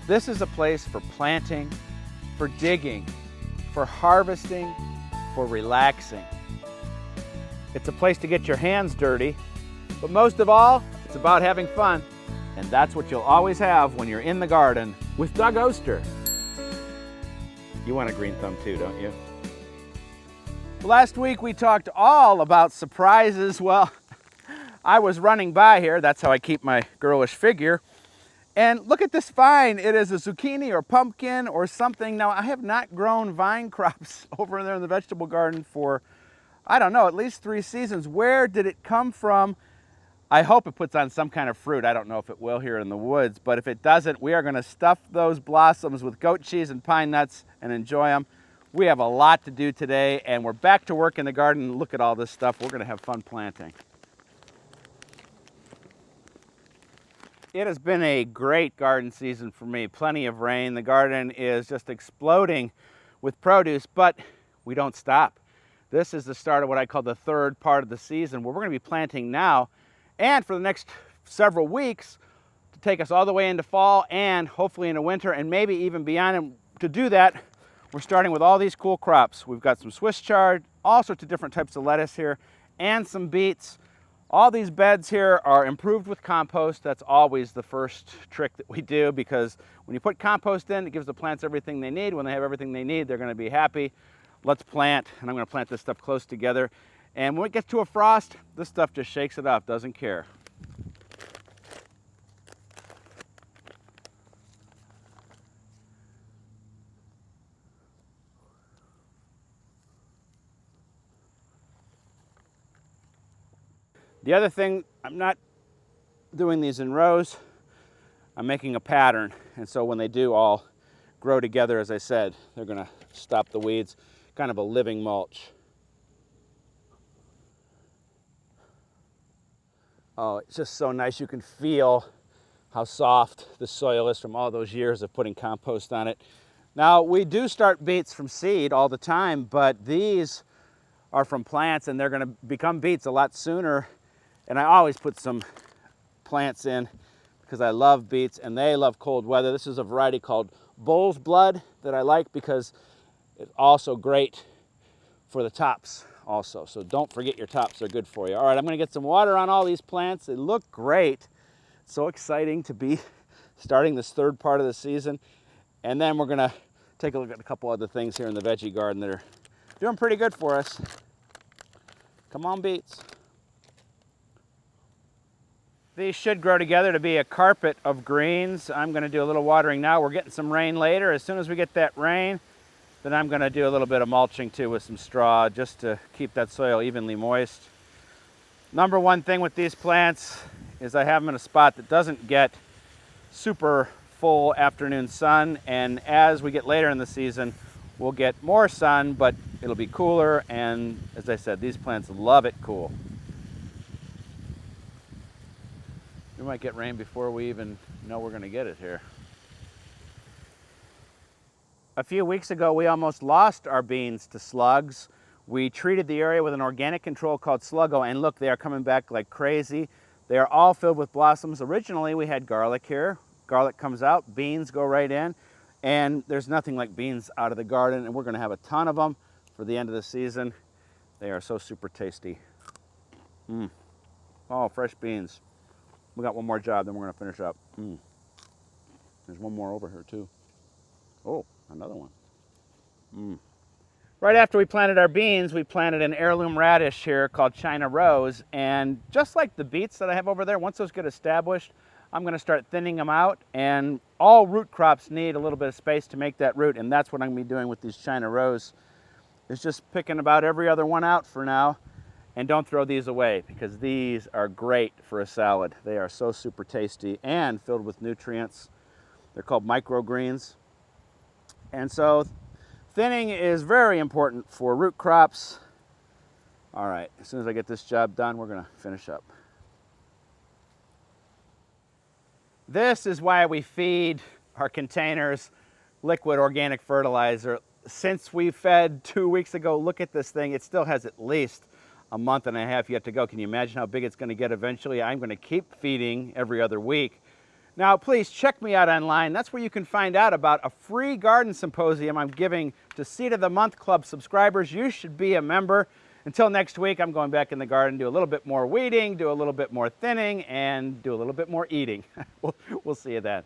This is a place for planting, for digging, for harvesting, for relaxing. It's a place to get your hands dirty, but most of all, it's about having fun. And that's what you'll always have when you're in the garden with Doug Oster. You want a green thumb too, don't you? Last week we talked all about surprises. Well, I was running by here, that's how I keep my girlish figure. And look at this vine. It is a zucchini or pumpkin or something. Now, I have not grown vine crops over there in the vegetable garden for, I don't know, at least 3 seasons. Where did it come from? I hope it puts on some kind of fruit. I don't know if it will here in the woods, but if it doesn't, we are going to stuff those blossoms with goat cheese and pine nuts and enjoy them. We have a lot to do today, and we're back to work in the garden. Look at all this stuff. We're going to have fun planting. It has been a great garden season for me. Plenty of rain. The garden is just exploding with produce, but we don't stop. This is the start of what I call the third part of the season, where we're going to be planting now and for the next several weeks to take us all the way into fall and hopefully into winter and maybe even beyond. And to do that, we're starting with all these cool crops. We've got some Swiss chard, all sorts of different types of lettuce here, and some beets. All these beds here are improved with compost. That's always the first trick that we do, because when you put compost in, it gives the plants everything they need. When they have everything they need, they're going to be happy. Let's plant, and I'm going to plant this stuff close together. And when it gets to a frost, this stuff just shakes it up, doesn't care. The other thing, I'm not doing these in rows. I'm making a pattern, and so when they do all grow together, as I said, they're going to stop the weeds. Kind of a living mulch. Oh, it's just so nice. You can feel how soft the soil is from all those years of putting compost on it. Now, we do start beets from seed all the time, but these are from plants, and they're going to become beets a lot sooner. And I always put some plants in because I love beets and they love cold weather. This is a variety called Bull's Blood that I like because it's also great for the tops also. So don't forget your tops, they're good for you. All right, I'm going to get some water on all these plants. They look great. It's so exciting to be starting this third part of the season. And then we're going to take a look at a couple other things here in the veggie garden that are doing pretty good for us. Come on, beets. These should grow together to be a carpet of greens. I'm going to do a little watering now. We're getting some rain later. As soon as we get that rain, then I'm going to do a little bit of mulching too with some straw just to keep that soil evenly moist. Number one thing with these plants is I have them in a spot that doesn't get super full afternoon sun, and as we get later in the season, we'll get more sun, but it'll be cooler, and as I said, these plants love it cool. We might get rain before we even know we're going to get it here. A few weeks ago, we almost lost our beans to slugs. We treated the area with an organic control called Sluggo, and look, they are coming back like crazy. They are all filled with blossoms. Originally, we had garlic here. Garlic comes out, beans go right in, and there's nothing like beans out of the garden, and we're going to have a ton of them for the end of the season. They are so super tasty. Oh, fresh beans. We got one more job, then we're going to finish up. There's one more over here, too. Oh, another one. Right after we planted our beans, we planted an heirloom radish here called China Rose. And just like the beets that I have over there, once those get established, I'm going to start thinning them out. And all root crops need a little bit of space to make that root. And that's what I'm going to be doing with these China Rose, is just picking about every other one out for now. And don't throw these away, because these are great for a salad. They are so super tasty and filled with nutrients. They're called microgreens. And so thinning is very important for root crops. All right, as soon as I get this job done, we're going to finish up. This is why we feed our containers liquid organic fertilizer. Since we fed 2 weeks ago, look at this thing. It still has at least a month and a half yet to go. Can you imagine how big it's going to get eventually? I'm going to keep feeding every other week. Now, please check me out online. That's where you can find out about a free garden symposium I'm giving to Seed of the Month Club subscribers. You should be a member. Until next week, I'm going back in the garden, do a little bit more weeding, do a little bit more thinning, and do a little bit more eating. We'll see you then.